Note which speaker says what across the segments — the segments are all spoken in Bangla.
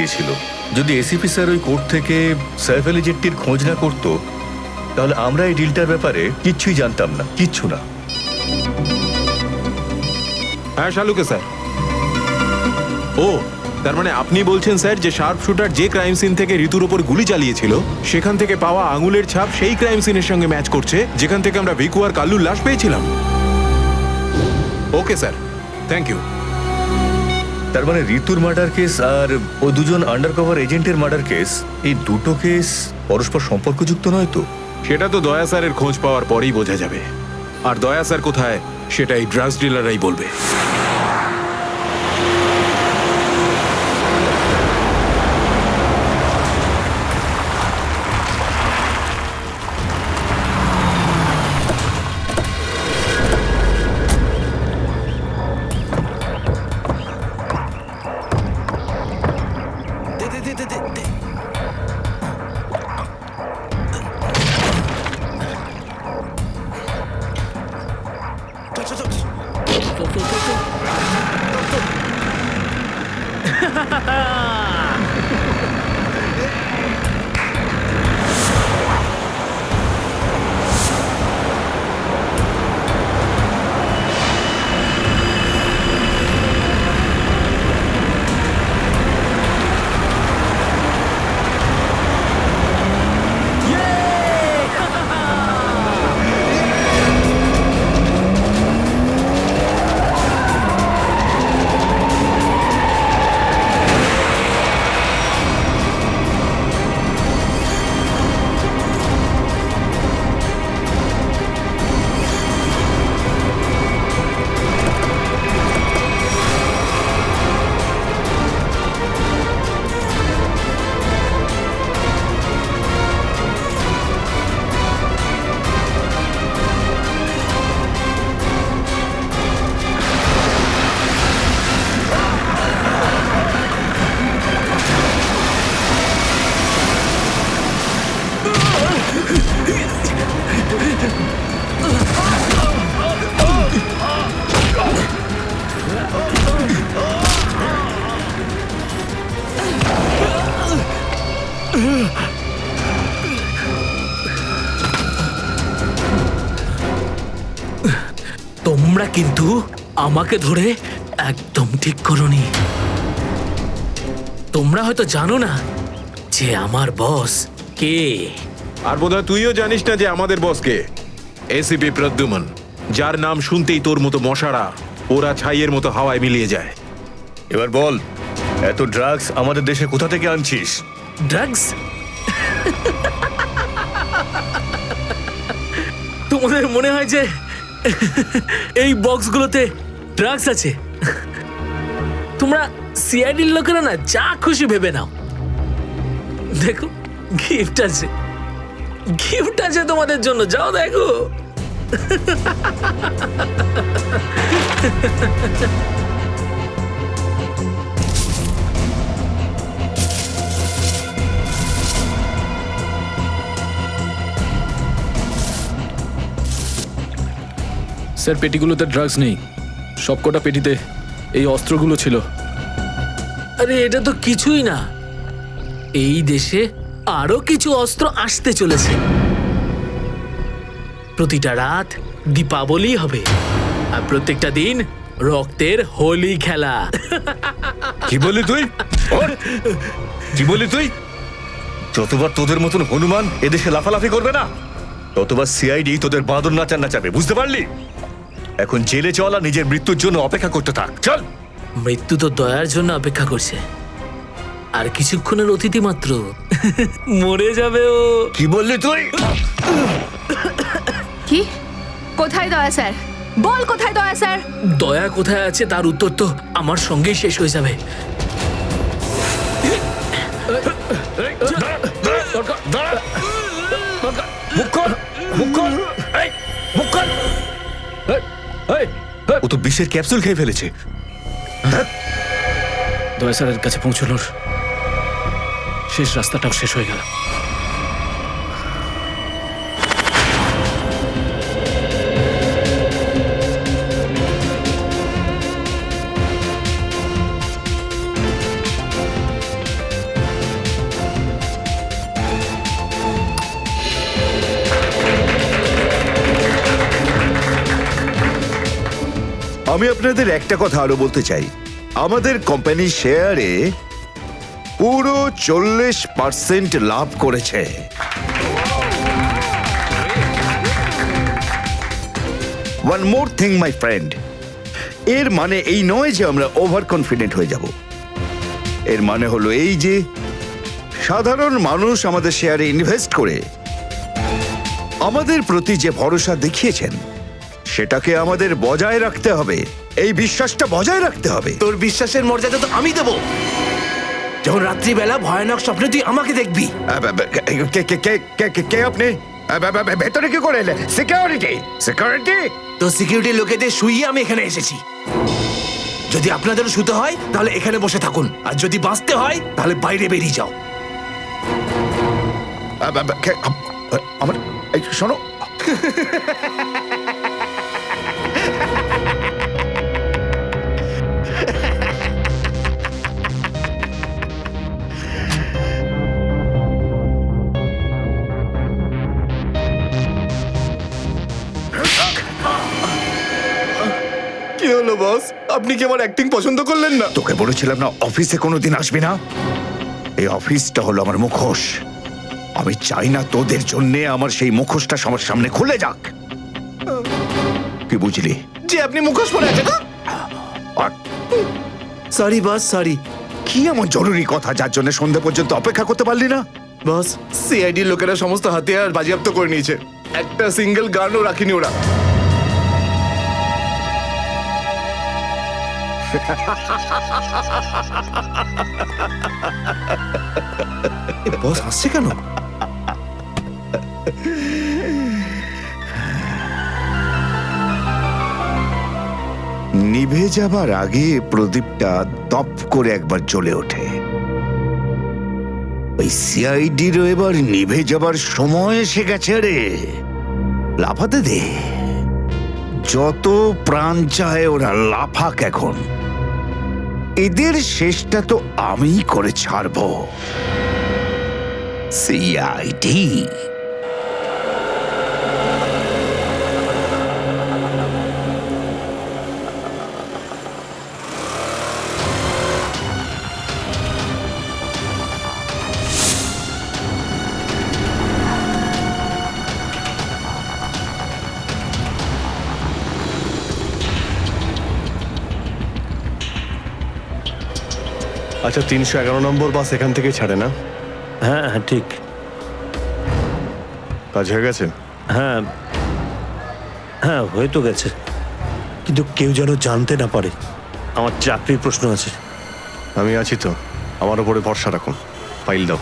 Speaker 1: দিয়েছিল। যদি এসিপি স্যার ওই কোর্ট থেকে সাইফ আলী জেট্টির খোঁজ না করতো তাহলে আমরা এই ডিলটার ব্যাপারে কিচ্ছুই জানতাম না, কিচ্ছু না।
Speaker 2: হ্যাঁ শালুকে স্যার। ও তার মানে আপনি বলছেন স্যার যে শার্প শুটার যে ক্রাইম সিন থেকে ঋতুর উপর গুলি চালিয়েছিল সেখান থেকে পাওয়া আঙুলের ছাপ সেই ক্রাইম সিনের সঙ্গে ম্যাচ করছে যেখান থেকে আমরা ভিকু আর কাল্লুর লাশ পেয়েছিলাম। Okay sir, thank you.
Speaker 1: তার মানে ঋতুর মার্ডার কেস আর ও দুজন আন্ডারকভার এজেন্টের মার্ডার কেস, এই দুটো কেস পরস্পর সম্পর্কযুক্ত নয় তো?
Speaker 2: সেটা তো দয়া স্যারের খোঁজ পাওয়ার পরেই বোঝা যাবে। আর দয়া স্যার কোথায় সেটা এই ড্রাগস ডিলাররাই বলবে।
Speaker 3: তোমরা কিন্তু আমাকে ধরে একদম ঠিক করোনি। তোমরা হয়তো জানো না যে আমার বস কে।
Speaker 2: আর বোধহয় তুইও জানিস না যে আমাদের বস কে। এসিপি প্রদ্যুমন, যার নাম শুনতেই তোর মতো মশারা ওরা ছাইয়ের মতো হাওয়ায় মিলিয়ে যায়।
Speaker 1: এবার বল, এত ড্রাগস আমাদের দেশে কোথা থেকে আনছিস?
Speaker 3: ড্রাগস? তোমাদের মনে হয় যে এই বক্সগুলোতে ড্রাগস আছে? তোমরা সিআইডির লোকেরা না যা খুশি ভেবে নাও। দেখো গিফট আছে, গিফট আছে তোমাদের জন্য, যাও দেখো।
Speaker 4: স্যার পেটিগুলোতে ড্রাগস নেই, সবকটা পেটিতে এই অস্ত্রগুলো ছিল।
Speaker 3: আরে এটা তো কিছুই না, এই দেশে আরো কিছু অস্ত্র আসতে চলেছে। প্রতিটা রাত দীপাবলি হবে আর প্রত্যেকটা দিন রক্তের হোলি খেলা।
Speaker 1: কি বললি তুই? কি বললি তুই? যতবার তোদের মতন হনুমান এদেশে লাফালাফি করবে না ততবার সিআইডি তোদের বাঁদর নাচার নাচাবে, বুঝতে পারলি? এখন জেলে চল আর নিজের মৃত্যুর জন্য অপেক্ষা করতে থাক, চল।
Speaker 3: মৃত্যু তো দয়ার জন্য অপেক্ষা করছে, আর কিছুক্ষণের অতিথি মাত্র মরে যাবে ও।
Speaker 1: কি বললি তুই?
Speaker 5: কি? কোথায় দয়া স্যার? বল কোথায় দয়া স্যার?
Speaker 3: দয়া কোথায় আছে তার উত্তর তো আমার সঙ্গেই শেষ হয়ে যাবে।
Speaker 1: ও তো বিষের ক্যাপসুল খেয়ে ফেলেছে।
Speaker 4: দয়া স্যারের কাছে পৌঁছানোর শেষ রাস্তাটাও শেষ হয়ে গেল।
Speaker 6: আমি আপনাদের একটা কথা আরো বলতে চাই, আমাদের কোম্পানির শেয়ারে পুরো 40% লাভ করেছে। One more thing my friend, এর মানে এই নয় যে আমরা ওভার কনফিডেন্ট হয়ে যাব। এর মানে হলো এই যে সাধারণ মানুষ আমাদের শেয়ারে ইনভেস্ট করে আমাদের প্রতি যে ভরসা দেখিয়েছেন সেটাকে আমাদের বজায় রাখতে হবে, এই বিশ্বাসটা বজায় রাখতে হবে।
Speaker 7: তোর বিশ্বাসের মর্যাদা তো আমি দেবো যখন রাত্রিবেলা ভয়ানক স্বপ্নে তুই আমাকে দেখবি।
Speaker 6: কে আপনি? ভেতরে কি করে এলেন? সিকিউরিটি সিকিউরিটি
Speaker 7: তো সিকিউরিটি লোকেদের শুইয়ে আমি এখানে এসেছি। যদি আপনাদেরও শুতে হয় তাহলে এখানে বসে থাকুন, আর যদি বাঁচতে হয় তাহলে বাইরে বেরিয়ে যাও।
Speaker 6: আমার এই শোনো,
Speaker 2: কি হলো বস, আপনি কি আমার অ্যাক্টিং পছন্দ করলেন না?
Speaker 6: তোকে বলেছিলাম না অফিসে কোনোদিন আসবি না? এই অফিসটা হলো আমার মুখোশ। আমি চাই না তোদের জন্যে আমার সেই মুখোশটা সবার সামনে খুলে যাক। কি বুঝলি?
Speaker 7: যে আপনি মুখোশ পরে আছেন।
Speaker 6: আর
Speaker 7: সরি বস, সরি।
Speaker 6: কি এমন জরুরি কথা যার জন্য সন্ধ্যা পর্যন্ত অপেক্ষা করতে পারলি না?
Speaker 2: বস, সিআইডির লোকেরা সমস্ত হাতিয়ার বাজেয়াপ্ত করে নিয়েছে, একটা সিঙ্গেল গানও রাখিনি ওরা।
Speaker 7: বস হাসছে কেন?
Speaker 6: নিভে যাবার আগে প্রদীপটা দপ করে একবার জ্বলে ওঠে। ওই সিআইডিরও এবার নিভে যাবার সময় এসে গেছে রে। লাফাতে দে, যত প্রাণ চায় ওরা লাফাক এখন। এদের শেষটা তো আমিই করে ছাড়বো। সিআইডি
Speaker 8: আচ্ছা, 311 নম্বর বাস এখান থেকে ছাড়ে না?
Speaker 9: হ্যাঁ হ্যাঁ ঠিক।
Speaker 8: কাজ হয়ে গেছে?
Speaker 9: হ্যাঁ হ্যাঁ হয়ে তো গেছে, কিন্তু কেউ যেন জানতে না পারে। আমার চাকরির প্রশ্ন আছে।
Speaker 8: আমি আছি তো, আমার উপরে ভরসা রাখুন। ফাইল দাও।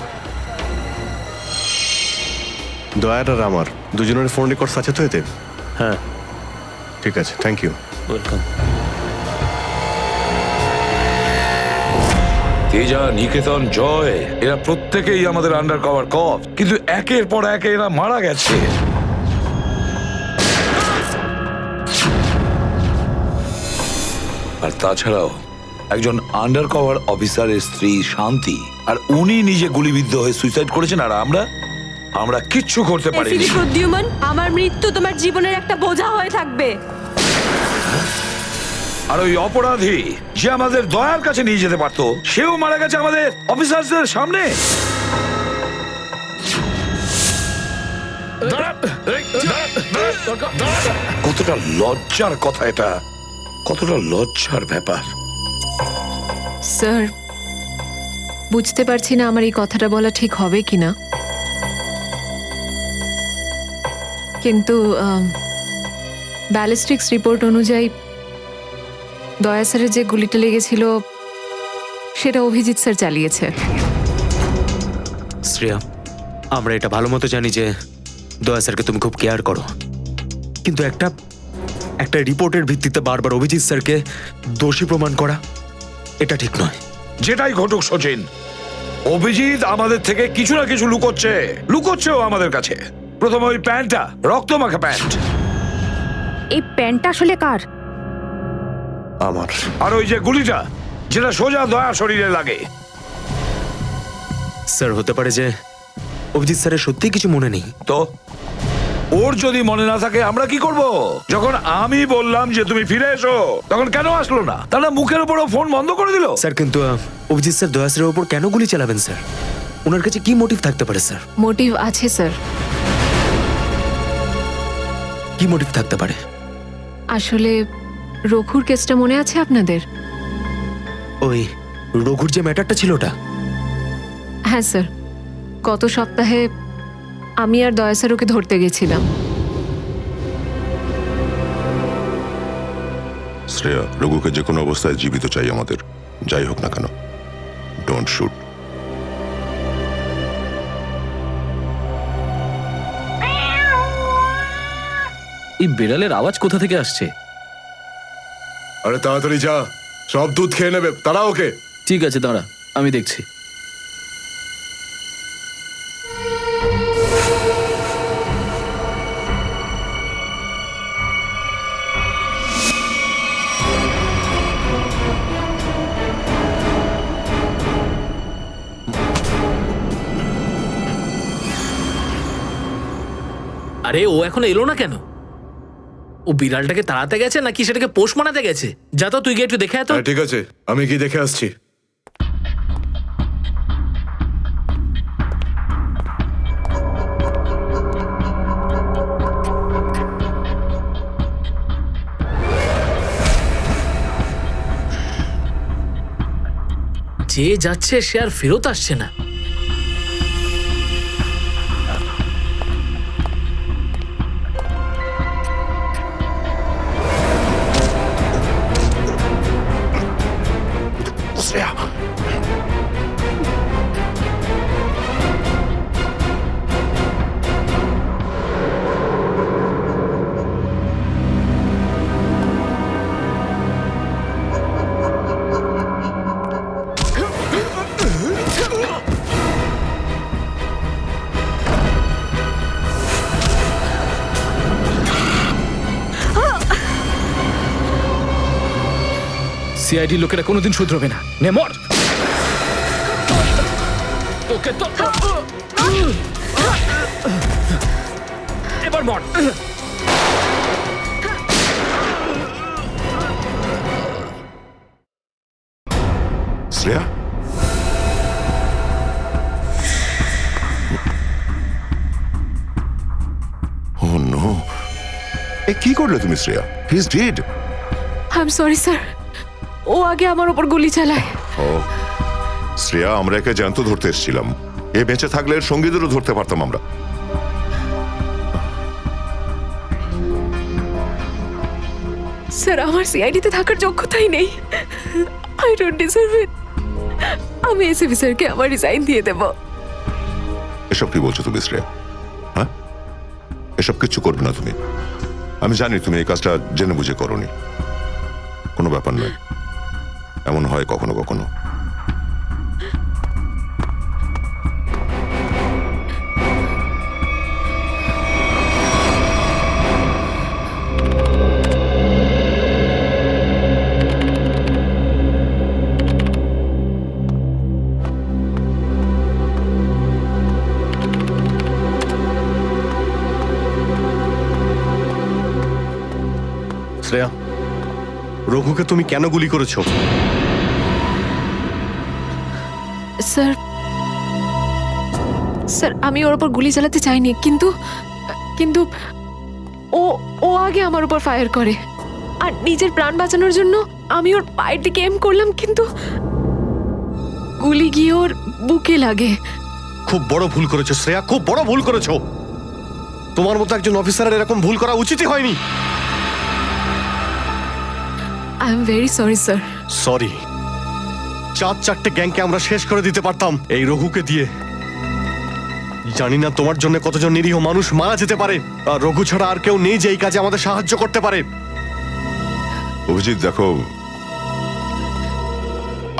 Speaker 8: দয়ার আর আমার দুজনের ফোন রেকর্ডস আছে তো এতে?
Speaker 9: হ্যাঁ
Speaker 8: ঠিক আছে, থ্যাংক ইউ।
Speaker 9: ওয়েলকাম।
Speaker 10: তেজা, নিকেতন, জয় এরা প্রত্যেকেই আমাদের আন্ডার কভার কপ, কিন্তু একের পর এক এরা মারা গেছে। আর তাছাড়াও একজন আন্ডার কভার অফিসারের স্ত্রী শান্তি, আর উনি নিজে গুলিবিদ্ধ হয়ে সুইসাইড করেছেন, আর আমরা কিচ্ছু করতে পারিনি।
Speaker 5: এসিডি প্রদ্যুম্ন, আমার মৃত্যু তোমার জীবনের একটা বোঝা হয়ে থাকবে।
Speaker 10: আর ওই অপরাধী যে আমাদের দয়ার কাছে নিয়ে যেতে পারতো, সেও মারা গেছে আমাদের অফিসারদের সামনে। কতটা লজ্জার কথা এটা, কতটা লজ্জার ব্যাপার।
Speaker 11: স্যার, বুঝতে পারছি না আমার এই কথাটা বলা ঠিক হবে কিনা, কিন্তু ব্যালিস্টিক্স রিপোর্ট অনুযায়ী দয়া স্যারের যে গুলিটা লেগেছিল সেটা অভিজিৎ স্যার চালিয়েছে।
Speaker 7: শ্রেয়া, আমরা এটা ভালো মতো জানি যে দয়া স্যারকে তুমি খুব কেয়ার করো, কিন্তু একটা রিপোর্টের ভিত্তিতে বারবার অভিজিৎ স্যারকে দোষী প্রমাণ করা এটা ঠিক নয়।
Speaker 10: যেটাই ঘটুক সচিন, অভিজিৎ আমাদের থেকে কিছু না কিছু লুকোচ্ছেও আমাদের কাছে। প্রথমে ওই প্যান্টটা, রক্তমাখা প্যান্ট।
Speaker 5: এই প্যান্টটা আসলে কার?
Speaker 8: আমার।
Speaker 10: আর ওই যে গুলিটা, যেটা সোজা দয়া শরীরে লাগে।
Speaker 7: স্যার, হতে পারে যে অভিজিৎ স্যারের সত্যি কিছু মনে নেই।
Speaker 10: তো ওর যদি মনে না থাকে আমরা কি করব? যখন আমি বললাম যে তুমি ফিরে এসো, তখন কেন আসলো না? তাহলে মুখের উপরও ফোন বন্ধ করে দিল।
Speaker 7: স্যার কিন্তু অভিজিৎ স্যার দয়া স্যারের ওপর কেন গুলি চালাবেন স্যার? ওনার কাছে কি মোটিভ থাকতে পারে স্যার?
Speaker 11: মোটিভ আছে স্যার।
Speaker 7: কি মোটিভ থাকতে পারে?
Speaker 11: আসলে রঘুর কেসটা মনে আছে আপনাদের?
Speaker 7: ওই রঘুর যে ম্যাটারটা ছিল ওটা?
Speaker 11: হ্যাঁ স্যার, গত সপ্তাহে আমি আর দয়া স্যার ওকে ধরতে গেছিলাম।
Speaker 12: শ্রেয়া, রঘুকে যে কোনো অবস্থায় জীবিত চাই আমাদের, যাই হোক না কেন। Don't shoot.
Speaker 4: এই বিড়ালের আওয়াজ কোথা থেকে আসছে?
Speaker 8: আরে তাড়াতাড়ি যা, সব দুধ খেয়ে নেবে, তারা ওকে।
Speaker 4: ঠিক আছে, দাঁড়া, আমি দেখছি।
Speaker 3: আরে ও এখন এলো না কেন? ও বিড়ালটাকে তাড়াতে গেছে নাকি সেটাকে পোষ মানাতে গেছে? যা তো, তুই গিয়ে একটু দেখে আয় তো।
Speaker 8: হ্যাঁ, ঠিক আছে, আমি কি দেখে আসছি।
Speaker 3: যে যাচ্ছে সে আর ফেরত আসছে না।
Speaker 12: শ্রেয়া,
Speaker 4: সিআইডি লোকেরা কোনোদিন শুধরবে না। নে মর। তোকে তো এবার মর।
Speaker 12: শ্রেয়া, ও নো, এ কি করলে তুমি Shreya? He is dead.
Speaker 11: I am sorry sir, ও আগে আমার ওপর গুলি চালায়।
Speaker 12: ও শ্রেয়া, আমরা একে জ্যান্ত ধরতে এসেছিলাম। এ বেঁচে থাকলে এর সঙ্গীদেরও ধরতে পারতাম আমরা।
Speaker 11: স্যার, আমার সিআইডিতে থাকার যোগ্যতাই নেই। আই ডোন্ট ডিজার্ভ ইট। আমি এসিপি স্যারকে আমার রিজাইন দিয়ে দেব।
Speaker 12: এসব কি বলছো তুমি শ্রেয়া? হ্যাঁ, এসব কিচ্ছু করবে না তুমি। আমি জানি তুমি এই কাজটা জেনে বুঝে করোনি। কোনো ব্যাপার নয়, এমন হয় কখনো কখনো।
Speaker 8: শ্রেয়া, রঘুকে তুমি কেন গুলি করেছো?
Speaker 11: স্যার, স্যার আমি ওর উপর গুলি চালাতে চাইনি, কিন্তু কিন্তু ও ও আগে আমার উপর ফায়ার করে। আর নিজের প্রাণ বাঁচানোর জন্য আমি ওর পায়ের দিকে এম করলাম, কিন্তু গুলি গিয়ে ওর বুকে লাগে।
Speaker 8: খুব বড় ভুল করেছো শ্রেয়া, খুব বড় ভুল করেছো। তোমার মতো একজন অফিসারের এরকম ভুল করা উচিতই হয়নি।
Speaker 11: I am very sorry sir.
Speaker 8: Sorry? 4-4টে গ্যাংকে আমরা শেষ করে দিতে পারতাম এই রঘুকে দিয়ে। জানি না তোমার জন্য কতজন নিরীহ মানুষ মারা যেতে পারে, আর রঘু ছাড়া আর কেউ নেই যে এই কাজে আমাদের সাহায্য করতে পারে।
Speaker 12: অভিজিৎ দেখো,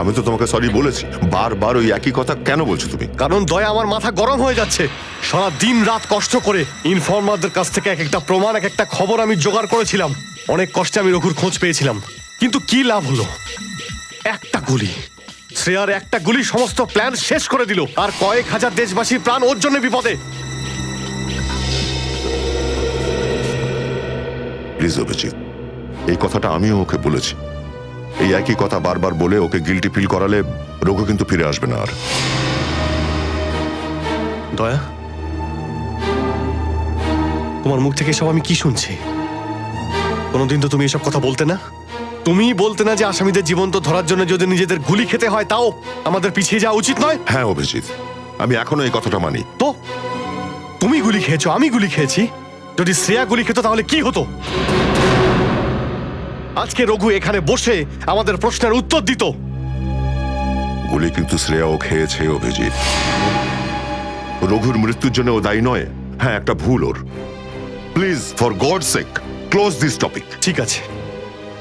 Speaker 12: আমি তো তোমাকে সরি বলেছি। বারবার ওই একই কথা কেন বলছো তুমি?
Speaker 8: কারণ দয়া, আমার মাথা গরম হয়ে যাচ্ছে। সারা দিন রাত কষ্ট করে ইনফর্মারদের কাছ থেকে এক একটা প্রমাণ, এক একটা খবর আমি জোগাড় করেছিলাম। অনেক কষ্টে আমি রঘুর খোঁজ পেয়েছিলাম, কিন্তু কি লাভ হলো? একটা গুলি, শ্রেয়ার একটা গুলি সমস্ত প্ল্যান শেষ করে দিল, আর কয়েক হাজার দেশবাসীর প্রাণ ওর জন্য বিপদে।
Speaker 12: প্লিজ অভিজিৎ, এই কথাটা আমিও ওকে বলেছি। এই একই কথা বারবার বলে ওকে গিল্টি ফিল করালে রঘু কিন্তু ফিরে আসবে না আর।
Speaker 8: দয়া, তোমার মুখ থেকে সব আমি কি শুনছি? কোনোদিন তো তুমি এসব কথা বলতে না। তুমি বলতে না যে আসামিদের জীবন্ত ধরার জন্য যদি নিজেদের গুলি খেতে হয় তাও আমাদের পিছিয়ে যাওয়া উচিত নয়।
Speaker 12: হ্যাঁ অভিজিৎ, আমি এখনো এই কথাটা মানি।
Speaker 8: তো তুমি গুলি খেয়েছো, আমি গুলি খেয়েছি। যদি শ্রেয়া গুলি খেত তাহলে কি হতো? আজকে রঘু এখানে বসে আমাদের প্রশ্নের উত্তর দিত।
Speaker 12: গুলি কিন্তু শ্রেয়াও খেয়েছে অভিজিৎ। রঘুর মৃত্যুর জন্য ও দায়ী নয়। হ্যাঁ, একটা ভুল ওর। Please, for God sake, close this topic.
Speaker 8: ঠিক আছে,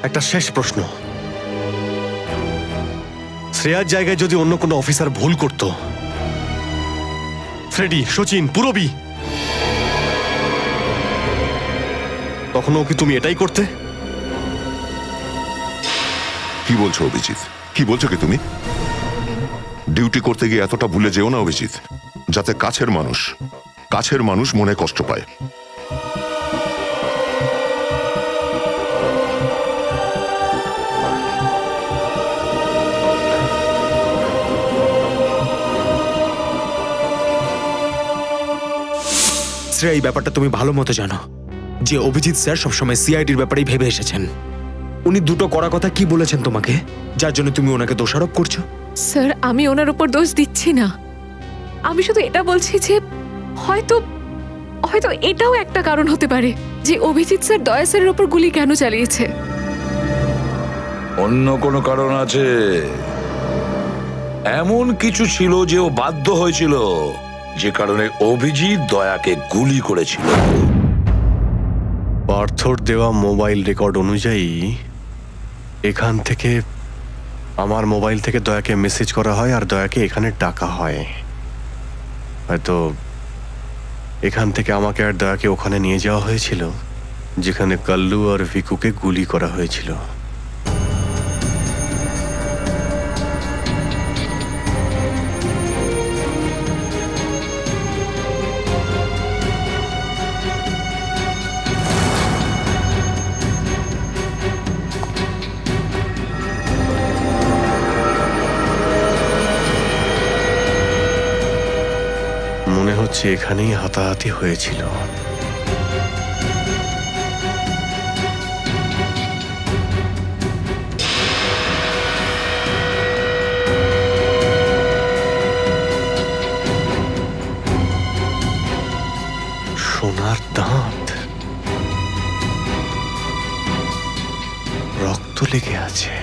Speaker 8: একটা শেষ প্রশ্ন। শ্রেয়ার জায়গায় যদি অন্য কোনো অফিসার ভুল করত, ফ্রেডি, সচিন, পুরবী, তখনও কি তুমি এটাই করতে?
Speaker 12: কি বলছো অভিজিৎ? কি বলছো কি তুমি? ডিউটি করতে গিয়ে এতটা ভুলে যেও না অভিজিৎ, যাতে কাছের মানুষ মনে কষ্ট পায়।
Speaker 7: শ্রেয়া, এই ব্যাপারটা তুমি ভালো মতো জানো যে অভিজিৎ স্যার সবসময় সিআইডির ব্যাপারেই ভেবে এসেছেন। উনি দুটো কড়া কথা কি বলেছেন তোমাকে, যার জন্য তুমি ওনাকে দোষারোপ করছো?
Speaker 11: স্যার, আমি ওনার উপর দোষ দিচ্ছি না। আমি শুধু এটা বলছি যে হয়তো হয়তো এটাও একটা কারণ হতে পারে যে অভিজিৎ স্যার দয়া স্যারের উপর গুলি কেন চালিয়েছে।
Speaker 10: অন্য কোনো কারণ আছে? এমন কিছু ছিল যে ও বাধ্য হয়েছিল, যে কারণে অভিজিৎ দয়াকে গুলি করেছিল।
Speaker 8: পার্থর দেওয়া মোবাইল রেকর্ড অনুযায়ী এখান থেকে আমার মোবাইল থেকে দয়াকে মেসেজ করা হয় আর দয়াকে এখানে ডাকা হয়। হয়তো এখান থেকে আমাকে আর দয়াকে ওখানে নিয়ে যাওয়া হয়েছিল যেখানে কাল্লু আর ভিকুকে গুলি করা হয়েছিল। মনে হচ্ছে এখানেই হাতাহাতি হয়েছিল। সোনার দাঁত, রক্ত লেগে আছে।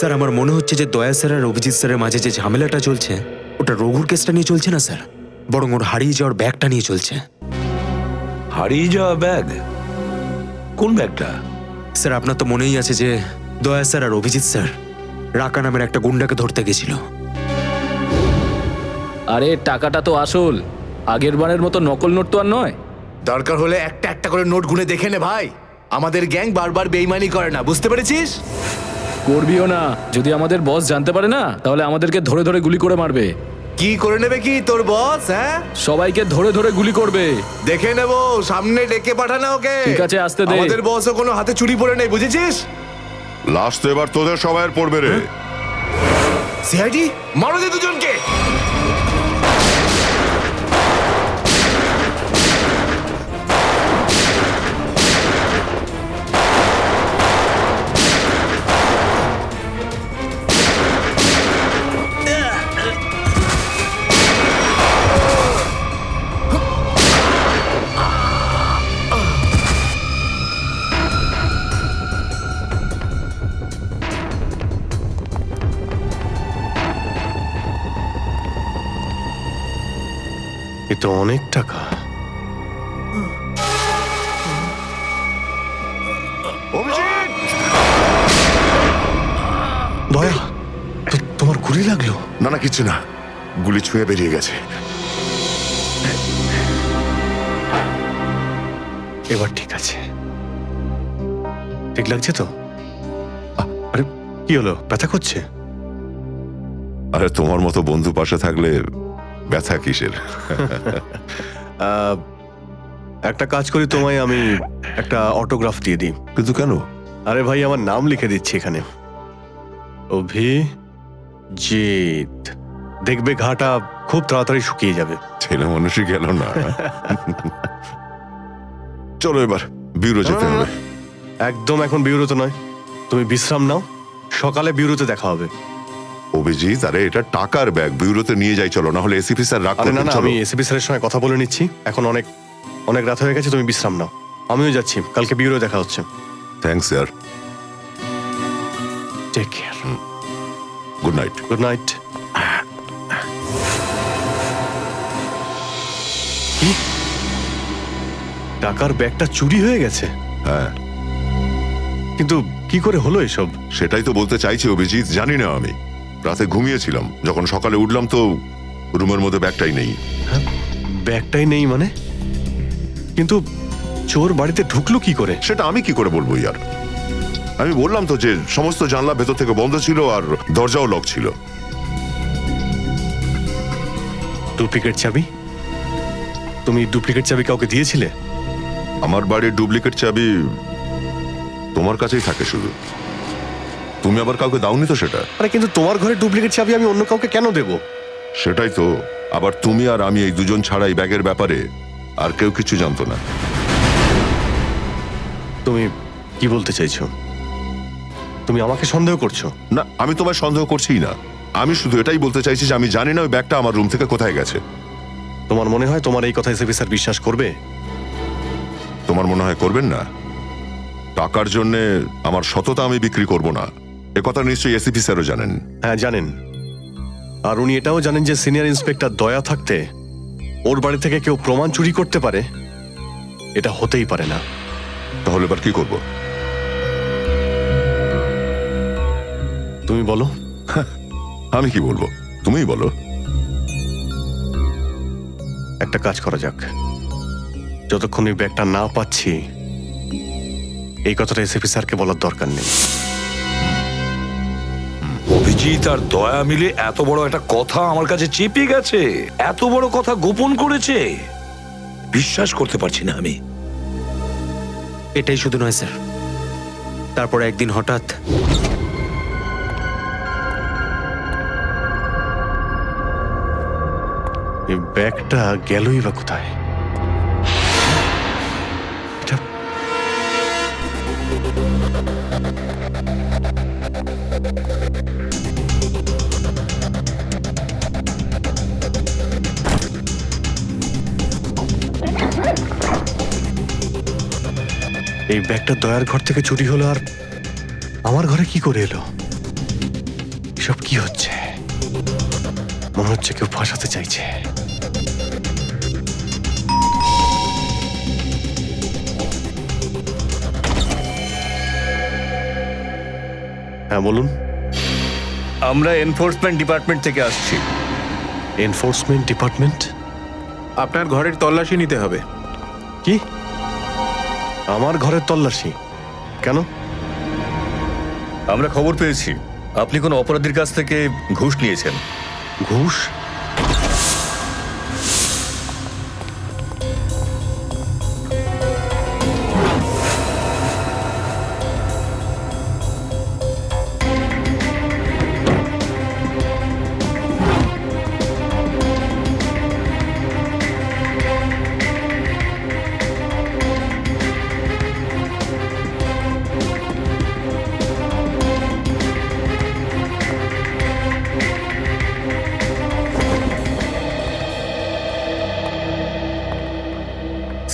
Speaker 7: স্যার, আমার মনে হচ্ছে যে দয়া স্যার আর অভিজিৎ স্যারের মাঝে যে ঝামেলাটা চলছে ওটা রঘুর কেসটা নিয়ে চলছে না স্যার, বরং ওর হারিয়ে যাওয়ার ব্যাগটা নিয়ে চলছে।
Speaker 10: হারিয়ে যাওয়া ব্যাগ? কোন ব্যাগটা?
Speaker 7: স্যার, আপনার তো মনেই আছে যে দয়া স্যার আর অভিজিৎ স্যার রাকা নামের একটা গুন্ডাকে ধরতে গেছিল।
Speaker 4: আরে টাকাটা তো আসল, আগের বারের মতো নকল নোট তো আর নয়।
Speaker 1: দরকার হলে একটা একটা করে নোট গুনে দেখে নে ভাই। আমাদের গ্যাং বারবার বেইমানি করে না, বুঝতে পেরেছিস?
Speaker 4: করবিও না। যদি আমাদের বস জানতে পারে না তাহলে আমাদেরকে ধরে ধরে গুলি করে মারবে।
Speaker 1: কি করে নেবে কি তোর বস? হ্যাঁ,
Speaker 4: সবাইকে ধরে ধরে গুলি করবে।
Speaker 1: দেখে নেবো, সামনে ডেকে পাঠানা ওকে।
Speaker 4: ঠিক আছে, আসতে দে।
Speaker 1: আমাদের বসও কোনো হাতে চুরি পড়ে নেই, বুঝেছিস?
Speaker 12: লাস্ট তো এবার তোদের সবাইয়ের পড়বে রে।
Speaker 1: সিআইডি মারো দে দুজনকে।
Speaker 8: এ তো অনেক টাকা। দয়া, তোমার গুলি লাগলো?
Speaker 12: না না, কিছু না, গুলি ছুঁয়ে বেরিয়ে গেছে।
Speaker 8: এবার ঠিক আছে, ঠিক লাগছে তো? আরে কি হলো, ব্যথা করছে?
Speaker 12: আরে তোমার মতো বন্ধু পাশে থাকলে ব্যথা কিসের?
Speaker 8: একটা কাজ করি, তোমায় আমি একটা অটোগ্রাফ দিয়ে দিই।
Speaker 12: কিন্তু কেন?
Speaker 8: আরে ভাই, আমার নাম লিখে দিচ্ছি এখানে, অভিজিৎ। দেখবে ঘাটা খুব তাড়াতাড়ি শুকিয়ে যাবে।
Speaker 12: ছেলে মানুষই গেল না। চলো এবার বিউরো যেতে হবে।
Speaker 8: একদম এখন বিউরোতে নয়, তুমি বিশ্রাম নাও, সকালে বিউরোতে দেখা হবে।
Speaker 12: অভিজিৎ, আরে এটা টাকার ব্যাগ, বিউরোতে নিয়ে যাই চলো, না হলে এসিপি স্যার রাগ
Speaker 8: আরে না
Speaker 12: করবেন।
Speaker 8: না,
Speaker 12: চলো।
Speaker 8: আমি এসিপি স্যারের সঙ্গে কথা বলে নিচ্ছি, এখন অনেক অনেক রাত হয়ে গেছে, তুমি বিশ্রাম নাও। আমিও যাচ্ছি, কালকে বিউরো দেখা হচ্ছে।
Speaker 12: Thanks sir.
Speaker 8: Take care.
Speaker 12: Good night.
Speaker 8: Good night. টাকার ব্যাগটা চুরি হয়ে গেছে?
Speaker 12: হ্যাঁ,
Speaker 8: কিন্তু কি করে হলো এসব?
Speaker 12: সেটাই তো বলতে চাইছি অভিজিৎ, জানি না। আমি রাতে ঘুমিয়েছিলাম, যখন সকালে উঠলাম তো রুমের মধ্যে ব্যাগটাই নেই।
Speaker 8: ব্যাগটাই নেই মানে? কিন্তু চোর বাড়িতে ঢুকলো কি করে?
Speaker 12: সেটা আমি কি করে বলবো ইয়ার? আমি বললাম তো যে সমস্ত জানলা ভেতর থেকে বন্ধ ছিল আর দরজাও লক ছিল।
Speaker 8: ডুপ্লিকেট চাবি? তুমি ডুপ্লিকেট চাবি কাউকে দিয়েছিলে?
Speaker 12: আমার বাড়ির ডুপ্লিকেট চাবি তোমার কাছেই থাকে শুধু, তুমি আবার কাউকে দাওনি তো সেটা।
Speaker 8: আরে কিন্তু তোমার ঘরে ডুপ্লিকেট চাবি আমি অন্য কাউকে কেন দেব?
Speaker 12: সেটাই তো, আবার তুমি আর আমি এই দুজন ছাড়া এই ব্যাগের ব্যাপারে আর কেউ কিছু জানতো না।
Speaker 8: তুমি কি বলতে চাইছো? তুমি আমাকে সন্দেহ করছো?
Speaker 12: না, আমি তোমায় সন্দেহ করছিই না, আমি শুধু এটাই বলতে চাইছি যে আমি জানি না ওই ব্যাগটা আমার রুম থেকে কোথায় গেছে।
Speaker 8: তোমার মনে হয় তোমার এই কথা এসএপি স্যার বিশ্বাস করবে?
Speaker 12: তোমার মনে হয় করবেন না? টাকার জন্য আমার সততা আমি বিক্রি করব না, এ কথা নিশ্চয়ই এসিপি স্যারও জানেন।
Speaker 8: হ্যাঁ জানেন, আর উনি এটাও জানেন যে সিনিয়র ইন্সপেক্টর দয়া থাকতে ওর বাড়ি থেকে কেউ প্রমাণ চুরি করতে পারে, এটা হতেই পারে না।
Speaker 12: তাহলে এবার কি করব?
Speaker 8: তুমি বলো।
Speaker 12: আমি কি বলবো, তুমিই বলো।
Speaker 8: একটা কাজ করা যাক, যতক্ষণ এই ব্যাগটা না পাচ্ছি এই কথাটা এসএপি স্যারকে বলার দরকার নেই।
Speaker 10: অভিজিৎ আর দয়া মিলে এত বড় একটা কথা আমার কাছে চেপে গেছে, এত বড় কথা গোপন করেছে, বিশ্বাস করতে পারছি না আমি।
Speaker 7: এটাই শুধু নয় স্যার, তারপর একদিন হঠাৎ
Speaker 8: এই ব্যাগটা গেলই বা কোথায়? এটা এই ব্যাগটা দয়ার ঘর থেকে চুরি হলো, আর আমার ঘরে কি করে এলো? এসব কি হচ্ছে? মনে হচ্ছে কেউ ফাঁসাতে চাইছে। হ্যাঁ বলুন।
Speaker 1: আমরা এনফোর্সমেন্ট ডিপার্টমেন্ট থেকে আসছি।
Speaker 8: Enforcement department?
Speaker 2: আপনার ঘরের তল্লাশি নিতে হবে।
Speaker 8: কি? আমার ঘরের তল্লাশি কেন?
Speaker 1: আমরা খবর পেয়েছি আপনি কোনো অপরাধীর কাছ থেকে ঘুষ নিয়েছেন।
Speaker 8: ঘুষ?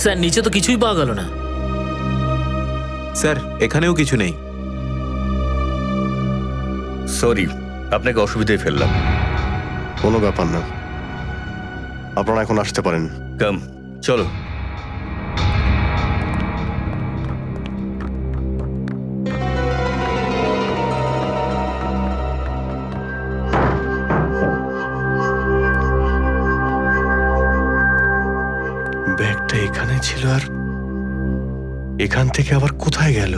Speaker 3: স্যার নিচে তো কিছুই পাওয়া গেল না।
Speaker 2: স্যার এখানেও কিছু নেই।
Speaker 1: সরি, আপনাকে অসুবিধায় ফেললাম।
Speaker 8: কোনো ব্যাপার না, আপনারা এখন আসতে পারেন।
Speaker 1: কাম, চলো।
Speaker 8: ব্যাগটা এখানে ছিল, আর এখান থেকে আবার কোথায় গেল?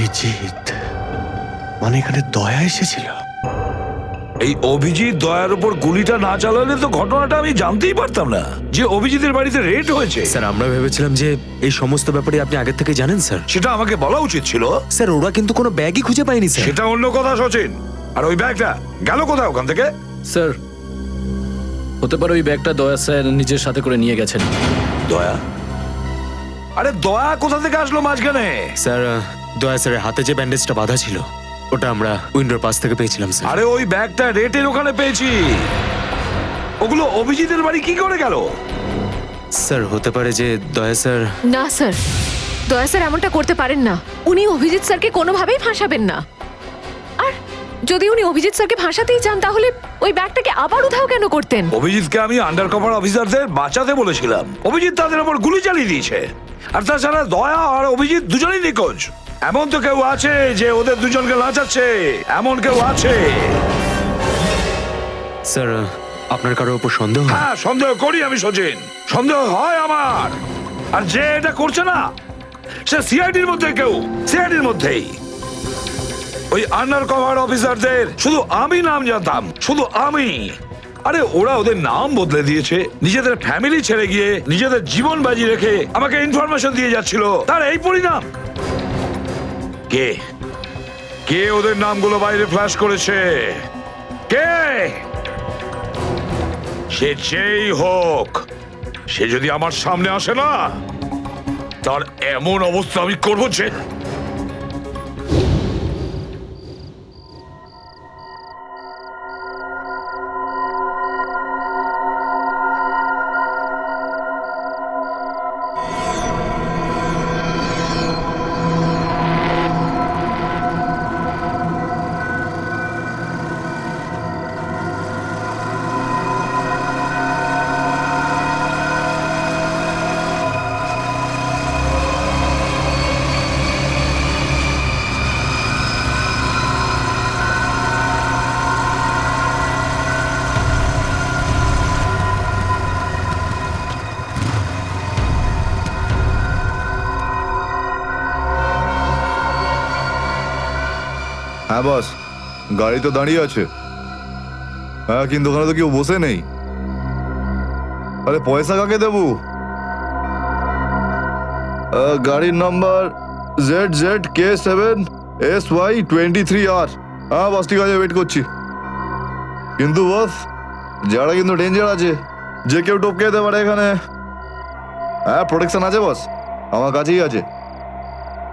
Speaker 8: অভিজিৎ, মানে এখানে দয়া এসেছিল?
Speaker 10: এই অভিজিৎ দয়ার উপর গুলিটা না চালালে তো ঘটনাটা আমি জানতেই পারতাম না যে অভিজিতের বাড়িতে রেড হয়েছে।
Speaker 7: স্যার আমরা ভেবেছিলাম যে এই সমস্ত ব্যাপারে আপনি আগে থেকে জানেন স্যার।
Speaker 10: সেটা আমাকে বলা উচিত ছিল।
Speaker 7: স্যার ওরা কিন্তু কোনো ব্যাগই খুঁজে পায়নি স্যার।
Speaker 10: সেটা অন্য কথা সচিন। আর ওই ব্যাগটা গেল কোথায় ওখান থেকে?
Speaker 4: স্যার হতে পারে ওই ব্যাগটা দয়া স্যার নিজের সাথে করে নিয়ে গেছেন।
Speaker 10: দয়া? আরে দয়া কোথা থেকে আসলো মাঝখানে?
Speaker 7: স্যার দয়া স্যারের হাতে যে ব্যান্ডেজটা বাঁধা ছিল ওটা আমরা উইন্ডোর পাশ থেকে পেয়েছিলাম স্যার।
Speaker 10: আরে ওই ব্যাগটা রেটের ওখানে পেয়েছি। ওগুলো অভিজিতের বাড়ি কি করে গেল?
Speaker 7: স্যার হতে পারে যে দয়া স্যার।
Speaker 11: না স্যার, দয়া স্যার এমনটা করতে পারেন না। উনি অভিজিৎ স্যারকে কোনোভাবেই ফাঁসাবেন না। আর যদি উনি অভিজিৎ স্যারকে ফাঁসাতেই চান তাহলে ওই ব্যাগটাকে আবার উধাও কেন করতেন?
Speaker 10: অভিজিৎকে আমি আন্ডার কভার অফিসারদের বাঁচাতে বলেছিলাম। অভিজিৎ তাদের উপর গুলি চালিয়ে দিয়েছে। আর তাছাড়া দয়া আর অভিজিৎ দুজনেই নিখোঁজ। এমন তো কেউ আছে যে ওদের দুজনকে লাচাচ্ছে, এমন কেউ আছে?
Speaker 7: স্যার আপনার কারোর উপর সন্দেহ?
Speaker 10: হ্যাঁ সন্দেহ করি আমি সচিন, সন্দেহ হয় আমার। আর যে এটা করছে না সে সিআইডির মধ্যে কেউ, সিআইডির মধ্যেই। ওই আন্ডার কভার অফিসারদের শুধু আমি নাম জানতাম, শুধু আমি। আরে ওরা ওদের নাম বদলে দিয়েছে, নিজেদের ফ্যামিলি ছেড়ে গিয়ে নিজেদের জীবন বাজি রেখে আমাকে ইনফরমেশন দিয়ে যাচ্ছিল। তার এই পরিণাম। কে কে ওদের নামগুলো বাইরে ফ্ল্যাশ করেছে? কে? সে যেই হোক, সে যদি আমার সামনে আসে না, তার এমন অবস্থা আমি করবো যে।
Speaker 13: হ্যাঁ বস, গাড়ি তো দাঁড়িয়ে আছে। হ্যাঁ কিন্তু ওখানে তো কেউ বসে নেই। আরে পয়সা কাকে দেবো? গাড়ির নাম্বার ZZK7SY23R। হ্যাঁ বস ঠিক আছে, ওয়েট করছি। কিন্তু বস যারা কিন্তু ডেঞ্জার আছে, যে কেউ টপকে যেতে পারে এখানে। হ্যাঁ প্রোটেকশন আছে বস, আমার কাছেই আছে।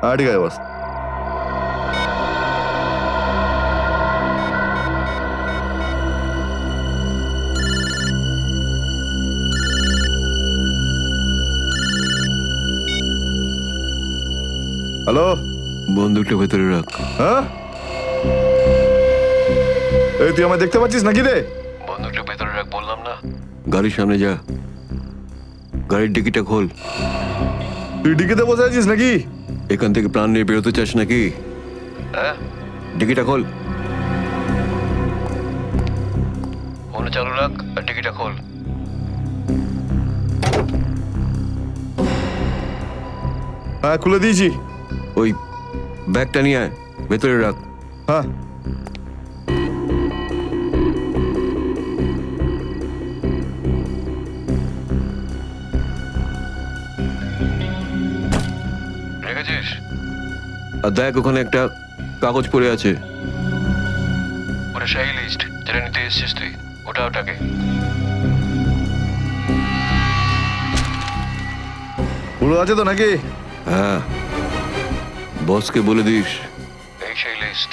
Speaker 13: হ্যাঁ ঠিক আছে বস। হ্যালো,
Speaker 2: বন্দুকটা ভেতরে রাখ।
Speaker 13: হ্যাঁ এই তুই আমায় দেখতে পাচ্ছিস নাকি রে?
Speaker 8: বন্দুকটা ভেতরে রাখ বললাম না।
Speaker 2: গাড়ির সামনে যা, গাড়ির ডিকিটা খোল।
Speaker 13: তুই ডিকিতে বসে আছিস নাকি?
Speaker 2: এখান থেকে প্রাণ নিয়ে বেরোতে চাস নাকি?
Speaker 8: হ্যাঁ
Speaker 2: ডিকিটা খোল।
Speaker 8: ফোন চালু রাখ আর টিকিটটা খোল।
Speaker 13: হ্যাঁ খুলে দিয়েছি।
Speaker 2: ওই ব্যাগটা নিয়ে আয়, ভেতরে রাখ।
Speaker 13: হ্যাঁ
Speaker 8: রেখেছিস?
Speaker 2: আর দেখ ওখানে একটা কাগজ পড়ে আছে।
Speaker 8: ওটা সেই লিস্ট যেটা নিতে এসেছিস তুই, ওটাকে।
Speaker 13: পুরো আছে তো নাকি?
Speaker 2: হ্যাঁ, বসকে বলে দিস
Speaker 8: এই সেই লিস্ট।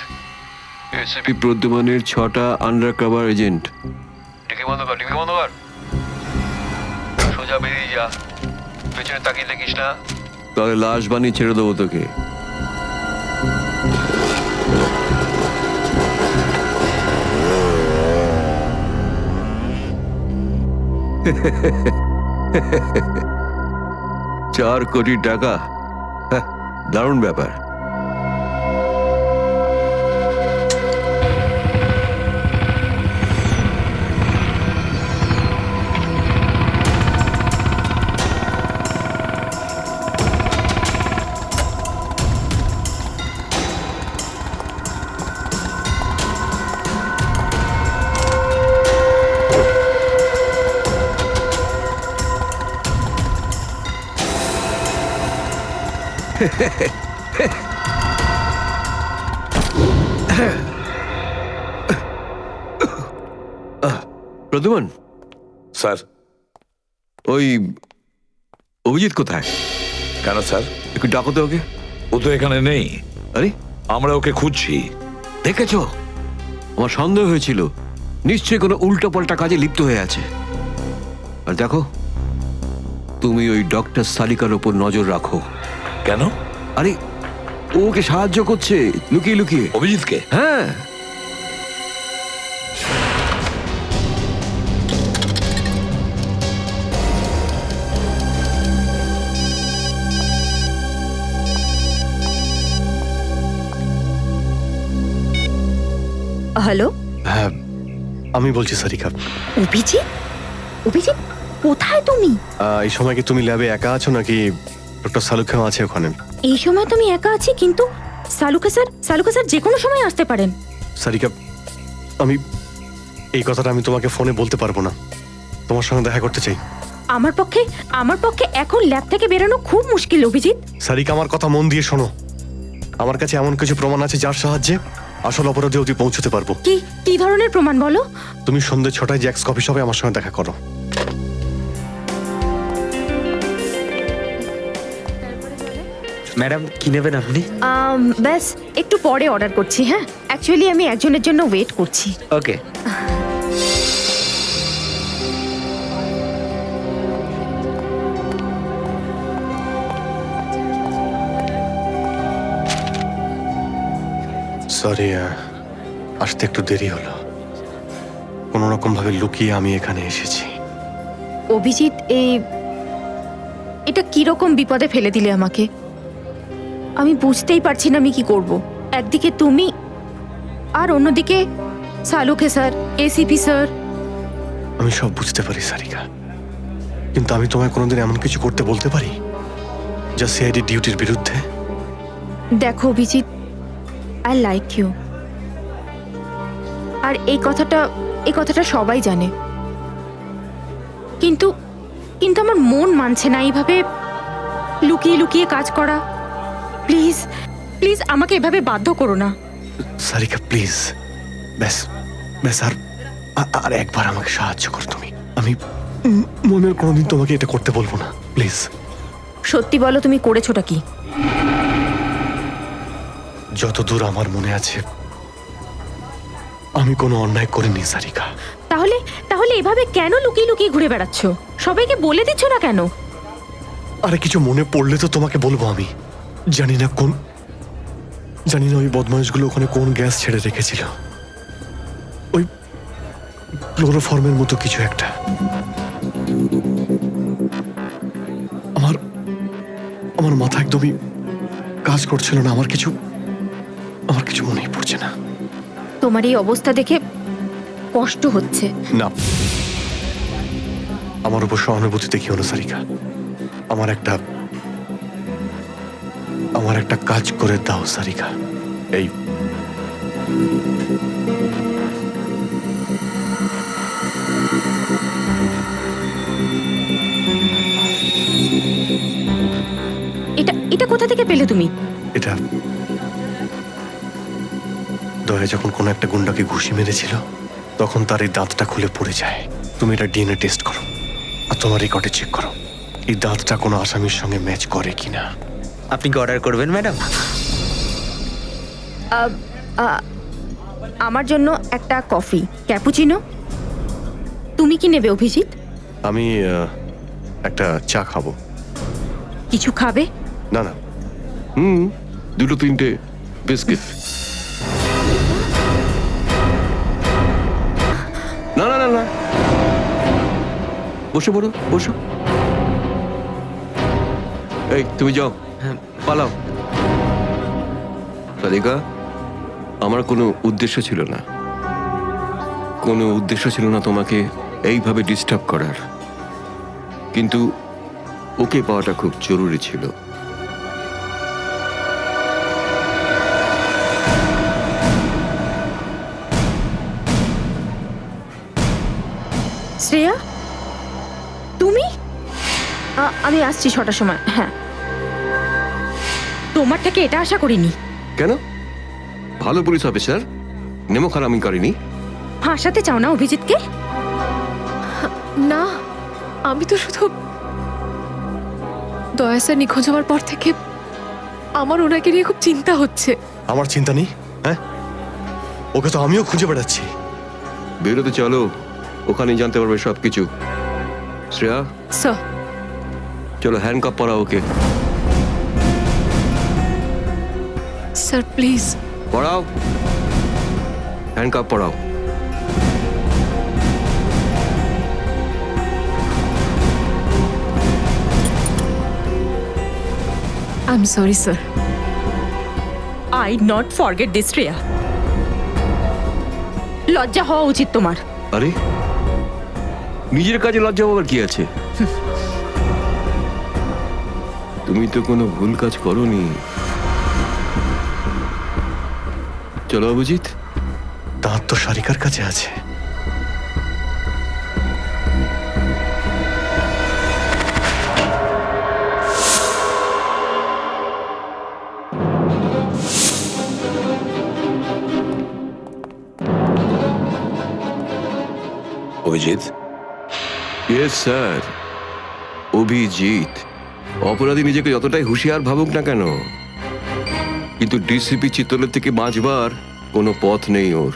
Speaker 2: এসিপি প্রদ্যুমানের 6টা আন্ডার কভার এজেন্ট।
Speaker 8: টিকি বন্ধ কর, টিকি বন্ধ কর। সোজা বেরিয়ে যা, পেছনে তাকিয়ে দেখিস না।
Speaker 2: তাহলে লাশ বানিয়ে ছেড়ে দেবো তোকে। $4 কোটি, দারুণ ব্যাপার।
Speaker 14: প্রদ্যুমন,
Speaker 10: স্যার।
Speaker 14: ওই অভিজিৎ কোথায়?
Speaker 10: কেন স্যার?
Speaker 14: একটু ডাকো তো ওকে।
Speaker 10: ও তো এখানে নেই।
Speaker 14: আরে,
Speaker 10: আমরা ওকে খুঁজছি।
Speaker 14: দেখেছো, আমার সন্দেহ হয়েছিল নিশ্চয়ই কোনো উল্টো পাল্টা কাজে লিপ্ত হয়ে আছে। আর দেখো, তুমি ওই ডক্টর সালিকার ওপর নজর রাখো।
Speaker 10: কেন?
Speaker 14: আরে, ও ওকে সাহায্য করছে লুকিয়ে লুকিয়ে।
Speaker 10: অভিজিৎকে?
Speaker 14: হ্যাঁ।
Speaker 5: হ্যালো,
Speaker 8: হ্যাঁ, আমি বলছি সারিকা।
Speaker 5: অভিজিৎ? অভিজিৎ, কোথায় তুমি?
Speaker 8: এই সময় কি তুমি ল্যাবে একা আছো নাকি ডক্টর সালুখাম আছে ওখানে?
Speaker 5: এই সময় তুমি একা আছি, কিন্তু সালুকা স্যার যে কোনো সময় আসতে পারেন।
Speaker 8: সারিকা, আমি এই কথাটা আমি তোমাকে ফোনে বলতে পারবো না। তোমার সঙ্গে দেখা করতে চাই।
Speaker 5: আমার পক্ষে এখন ল্যাব থেকে বেরোনো খুব মুশকিল অভিজিৎ।
Speaker 8: সারিকা, আমার কথা মন দিয়ে শোনো। আমার কাছে এমন কিছু প্রমাণ আছে যার সাহায্যে আসল অপরাধী অবধি পৌঁছতে পারবো।
Speaker 5: কি ধরনের প্রমাণ বলো?
Speaker 8: তুমি সন্ধ্যে 6টায় জ্যাক্স কফি শপে আমার সঙ্গে দেখা করো।
Speaker 7: ম্যাডাম, কি নেবেন আপনি?
Speaker 5: ব্যাস একটু পরে অর্ডার করছি। হ্যাঁ, অ্যাকচুয়ালি আমি একজনের জন্য ওয়েট করছি।
Speaker 7: ওকে।
Speaker 8: সরি, আসতে একটু দেরি হলো। কোনো রকম ভাবে লুকিয়ে আমি এখানে এসেছি।
Speaker 5: অভিজিৎ, এটা কিরকম বিপদে ফেলে দিলে আমাকে। আমি বুঝতেই পারছি না আমি কি করব। একদিকে তুমি আর অন্যদিকে সালুকে স্যার, এসিপি স্যার।
Speaker 8: আমি সব বুঝতে পারি সারিকা, কিন্তু আমি তোমায় কোনোদিন এমন কিছু করতে বলতে পারি যা সিআইডি ডিউটির বিরুদ্ধে?
Speaker 5: দেখো অভিজিৎ, আই লাইক ইউ। আর এই কথাটা সবাই জানে, কিন্তু আমার মন মানছে না এইভাবে লুকিয়ে লুকিয়ে কাজ করা। প্লিজ প্লিজ আমাকে এভাবে বাধ্য করো না।
Speaker 8: সারিকা প্লিজ, ব্যাস ব্যাস আর একবার আমাকে সাহায্য করো তুমি। আমি মনের কোনোদিন তোমাকে এটা করতে বলবো না, প্লিজ।
Speaker 5: সত্যি বলো, তুমি করেছোটা কি?
Speaker 8: যতদূর আমার মনে আছে আমি কোনো অন্যায় করিনি সারিকা।
Speaker 5: তাহলে এভাবে কেন লুকিয়ে লুকিয়ে ঘুরে বেড়াচ্ছ? সবাইকে বলে দিচ্ছ না কেন?
Speaker 8: আরে কিছু মনে পড়লে তো তোমাকে বলবো। আমি জানি না ওই বদমাইশগুলো ওখানে কোন গ্যাস ছেড়ে রেখেছিল। ওই ক্লোরোফর্মের মতো কিছু একটা। আমার মাথা একদমই কাজ করছিল না। আমার কিছু মনেই পড়ছে না।
Speaker 5: তোমার এই অবস্থা দেখে কষ্ট হচ্ছে।
Speaker 8: না, আমার উপর সহানুভূতি দেখিও না সারিকা। আমার একটা কাজ করে দাও সারিকা। এই
Speaker 5: এটা কোথা থেকে পেলে তুমি?
Speaker 8: এটা দয়া যখন কোনো একটা গুন্ডাকে ঘুষি মেরেছিল তখন তার এই দাঁতটা খুলে পড়ে যায়। তুমি এটা ডিএনএ টেস্ট করো আর তোমার রেকর্ডে চেক করো এই দাঁতটা কোনো আসামির সঙ্গে ম্যাচ করে কিনা।
Speaker 7: আপনি কি অর্ডার করবেন ম্যাডাম?
Speaker 5: আমার জন্য একটা কফি ক্যাপুচিনো। তুমি কি নেবে অভিজিৎ?
Speaker 8: আমি একটা চা খাবো।
Speaker 5: কিছু খাবে?
Speaker 8: না না,
Speaker 14: দুটো তিনটে বিস্কিট। না না না না, বসে পড়ো, বসো। এই তুমি যাও, পালাও। সাদিকা, আমার কোনো উদ্দেশ্য ছিল না তোমাকে এইভাবে ডিস্টার্ব করার, কিন্তু ওকে পাওয়াটা খুব জরুরি ছিল।
Speaker 5: শ্রেয়া, তুমি? আমি আসছি 6টার সময়। হ্যাঁ। তোমার থেকে এটা আশা করিনি।
Speaker 14: কেন? ভালো পুলিশ অফিসার, নেমো খারামি করেনি।
Speaker 5: ফাঁসাতে চাও না অভিজিৎকে?
Speaker 11: না, আমি তো শুধু দয়া স্যার নিখোঁজ হওয়ার পর থেকে আমার ওনাকে নিয়ে খুব চিন্তা হচ্ছে।
Speaker 8: আমার চিন্তা নেই, হ্যাঁ? ওকে তো আমিও খুঁজে বেড়াচ্ছি।
Speaker 14: বেরোতে চলো, ওখানেই জানতে পারবে সবকিছু। শ্রেয়া,
Speaker 11: স্যার,
Speaker 14: চলো হ্যান্ডকাপ পরাও ওকে।
Speaker 11: Sir please.
Speaker 14: পড়াও, হ্যান্ডকাপ পড়াও।
Speaker 11: I am sorry sir.
Speaker 5: I not forget this Shreya. লজ্জা হওয়া উচিত তোমার।
Speaker 14: আরে, নিজের কাজে লজ্জা পাবার কি আছে? তুমি তো কোনো ভুল কাজ করোনি। চলো অভিজিৎ।
Speaker 8: দাঁত তো সারিকার কাছে আছে।
Speaker 10: Abhijit,
Speaker 14: yes sir, Abhijit. অপরাধী নিজেকে যতটাই হুঁশিয়ার ভাবুক না কেন, কিন্তু ডিসিপি চিত্তলের থেকে বাঁচবার কোনো পথ নেই ওর।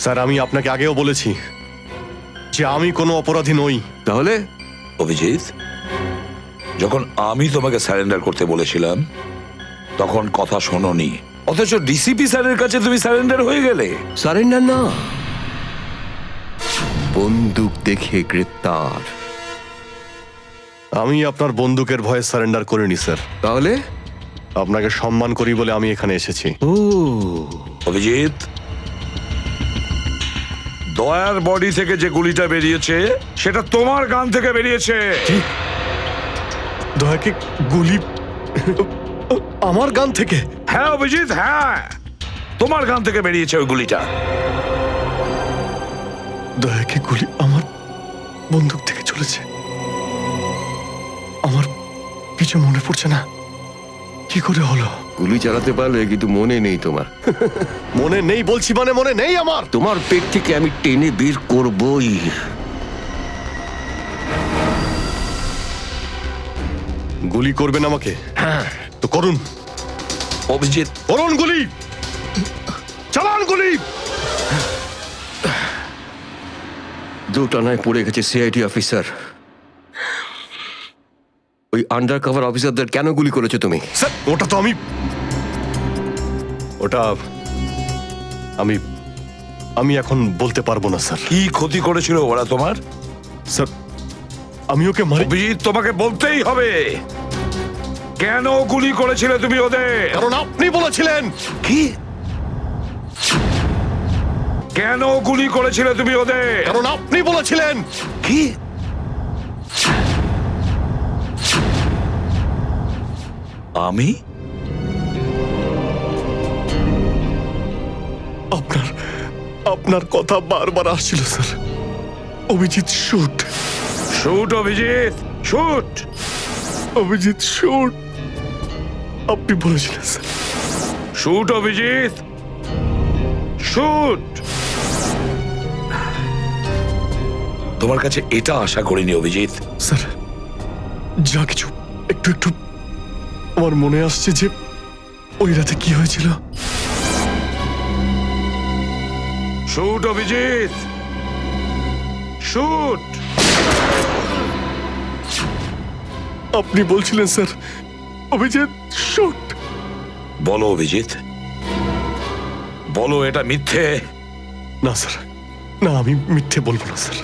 Speaker 8: স্যার, আমি আপনাকে আগেও বলেছি যে আমি কোনো অপরাধী নই।
Speaker 14: তাহলে?
Speaker 10: অভিজিৎ, যখন আমি তোমাকে সারেন্ডার করতে বলেছিলাম তখন কথা শোনোনি, অথচ ডিসিপি স্যারের কাছে তুমি সারেন্ডার হয়ে গেলে।
Speaker 14: সারেন্ডার না, বন্দুক দেখে গ্রেপ্তার।
Speaker 8: আমি আপনার বন্দুকের ভয়ে সারেন্ডার করিনি স্যার।
Speaker 14: তাহলে?
Speaker 8: আপনাকে সম্মান করি বলে আমি এখানে এসেছি।
Speaker 14: ও
Speaker 10: অভিজিৎ, দয়ার বডি থেকে যে গুলিটা বেরিয়েছে সেটা তোমার গান থেকে বেরিয়েছে।
Speaker 8: দয়াকে গুলি আমার গান থেকে?
Speaker 10: হ্যাঁ অভিজিৎ, হ্যাঁ, তোমার গান থেকে বেরিয়েছে ওই গুলিটা।
Speaker 8: দয়াকে গুলি আমার বন্দুক থেকে চলেছে? আমার কিছু মনে পড়ছে না, কি করে হলো?
Speaker 14: গুলি চালাতে পারলে, কিন্তু মনে নেই তোমার।
Speaker 8: মনে নেই বলছি মানে মনে নেই আমার।
Speaker 14: তোমার পেট থেকে আমি টেনে বের করবই।
Speaker 8: গুলি করবেন আমাকে?
Speaker 10: হ্যাঁ,
Speaker 8: তো করুন
Speaker 10: অভিজিৎ,
Speaker 8: করুন গুলি, চালান গুলি।
Speaker 14: দুটানায় পড়ে গেছে সিআইডি অফিসার। ওই আন্ডার কভার অফিসারদের কেন গুলি করেছো তুমি?
Speaker 8: স্যার, ওটা তো আমি এখন বলতে পারবো না স্যার।
Speaker 10: কি ক্ষতি করেছিল ওরা তোমার?
Speaker 8: স্যার, আমি ওকে মারি।
Speaker 10: অভিজিৎ, তোমাকে বলতেই হবে কেন গুলি করেছিলে তুমি ওদের।
Speaker 8: কারণ আপনি বলেছিলেন।
Speaker 10: কি? কেন গুলি করেছিলে তুমি ওদের?
Speaker 8: কারণ আপনি বলেছিলেন।
Speaker 10: কি? আমি?
Speaker 8: আপনার কথা বারবার আসছিল sir. Abhijit shoot.
Speaker 10: Shoot Abhijit, shoot.
Speaker 8: Abhijit shoot, আপনি বলেছিলেন স্যার।
Speaker 10: Shoot Abhijit, shoot. তোমার কাছে এটা আশা করিনি অভিজিৎ।
Speaker 8: স্যার, যা কিছু একটু একটু আমার মনে আসছে যে ওই রাতে কি হয়েছিল।
Speaker 10: Shoot Abhijit, shoot.
Speaker 8: আপনি বলছিলেন স্যার অভিজিৎ শুট।
Speaker 10: বলো অভিজিৎ, বলো এটা মিথ্যে।
Speaker 8: না স্যার, না, আমি মিথ্যে বলবো না স্যার।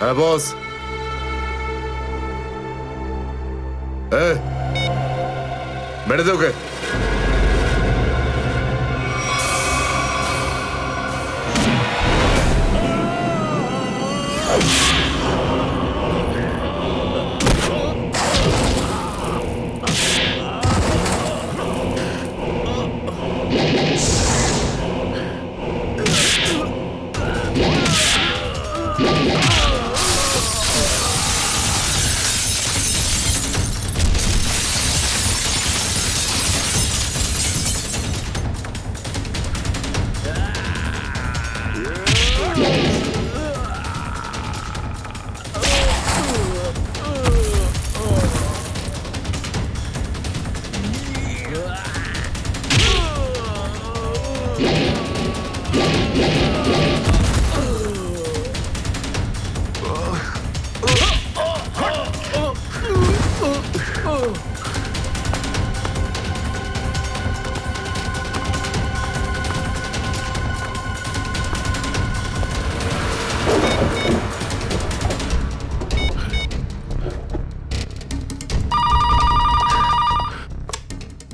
Speaker 12: হ্যাঁ বস। মেরে দে ওকে।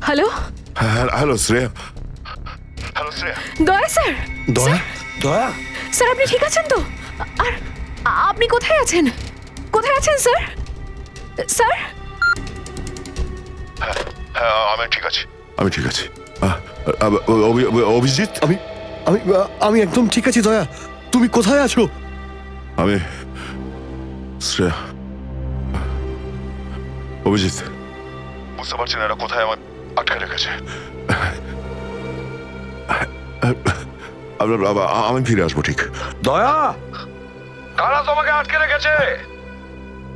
Speaker 11: Hello
Speaker 12: hello Shreya. Hello Shreya.
Speaker 11: Daya sir.
Speaker 12: দয়া? দয়া?
Speaker 11: স্যার আপনি ঠিক আছেন তো? আর আপনি কোথায় আছেন? কোথায় আছেন স্যার? স্যার
Speaker 12: হ্যাঁ আমি ঠিক আছি, আমি ঠিক আছি। অভিজিৎ?
Speaker 8: আমি আমি আমি একদম ঠিক আছি দয়া। তুমি কোথায় আছো?
Speaker 12: আমি শ্রেয়া। অভিজিৎ, বুঝতে পারছি না এরা কোথায় আমার আটকে রেখেছে। আমি ফিরে আসবো ঠিক।
Speaker 10: দয়া, কারা তোমাকে আটকে রেখেছে?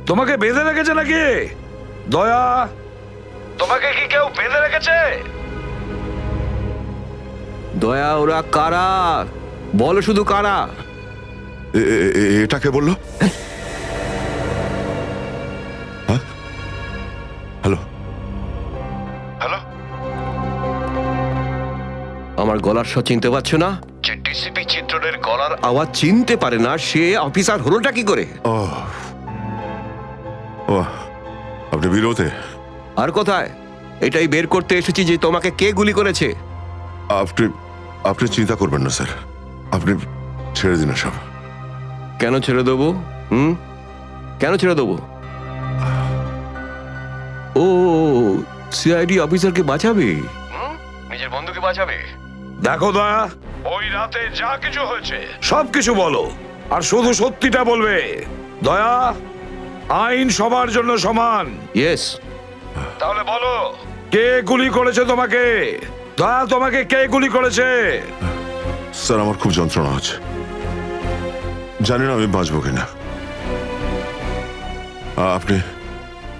Speaker 10: তোমাকে বেঁধে রেখেছে নাকি? দয়া, তোমাকে কি কেউ বেঁধে রেখেছে?
Speaker 14: দয়া ওরা কারা? বলো শুধু কারা?
Speaker 12: এটা কে বললো? হ্যাঁ? Hello hello?
Speaker 14: আমার গলার স্বর চিনতে পারছো না? যে ডিসিপি চিত্রের গলার আওয়াজ চিনতে পারে না সে অফিসার হলোটা কি করে?
Speaker 12: ও ও, আপনি বিরোধে?
Speaker 14: আর কোথায়? এটাই বের করতে এসেছি যে তোমাকে কে গুলি করেছে।
Speaker 12: আপনি আপনি চিন্তা করবেন না স্যার, আপনি ছেড়ে দিন সব।
Speaker 14: কেন ছেড়ে দেবো? কেন ছেড়ে দেবো? ও সিআইডি অফিসারকে বাঁচাবে, নিজের বন্ধুকে বাঁচাবে।
Speaker 10: দেখো দয়া, ওই রাতে যা কিছু হয়েছে সবকিছু বলো, আর শুধু সত্যিটা বলবে। দয়া, আইন সবার জন্য সমান।
Speaker 14: ইয়েস।
Speaker 10: তাহলে বলো, কে গুলি করেছে তোমাকে? দয়া, তোমাকে কে গুলি করেছে?
Speaker 12: স্যার আমার খুব যন্ত্রণা হচ্ছে, জানি না আমি বাঁচবো কিনা। আপনি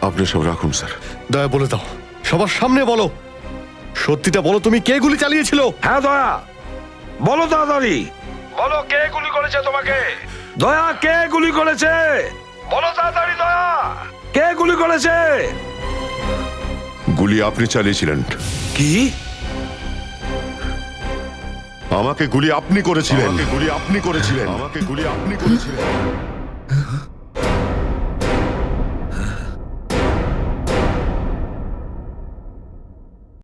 Speaker 12: আপনি সব রাখুন স্যার।
Speaker 8: দয়া বলে দাও, সবার সামনে বলো, সত্যিটা বলো, তুমি কে গুলি চালিয়েছিল?
Speaker 10: হ্যাঁ দয়া, বলো তাড়াতাড়ি, বলো কে গুলি করেছে তোমাকে? দয়া, কে গুলি করেছে? বলো তাড়াতাড়ি দয়া, কে গুলি করেছে?
Speaker 12: গুলি আপনি চালিয়েছিলেন।
Speaker 10: কি?
Speaker 12: আমাকে গুলি আপনি করেছিলেন। আমাকে গুলি আপনি করেছিলেন। আমাকে গুলি আপনি করেছিলেন।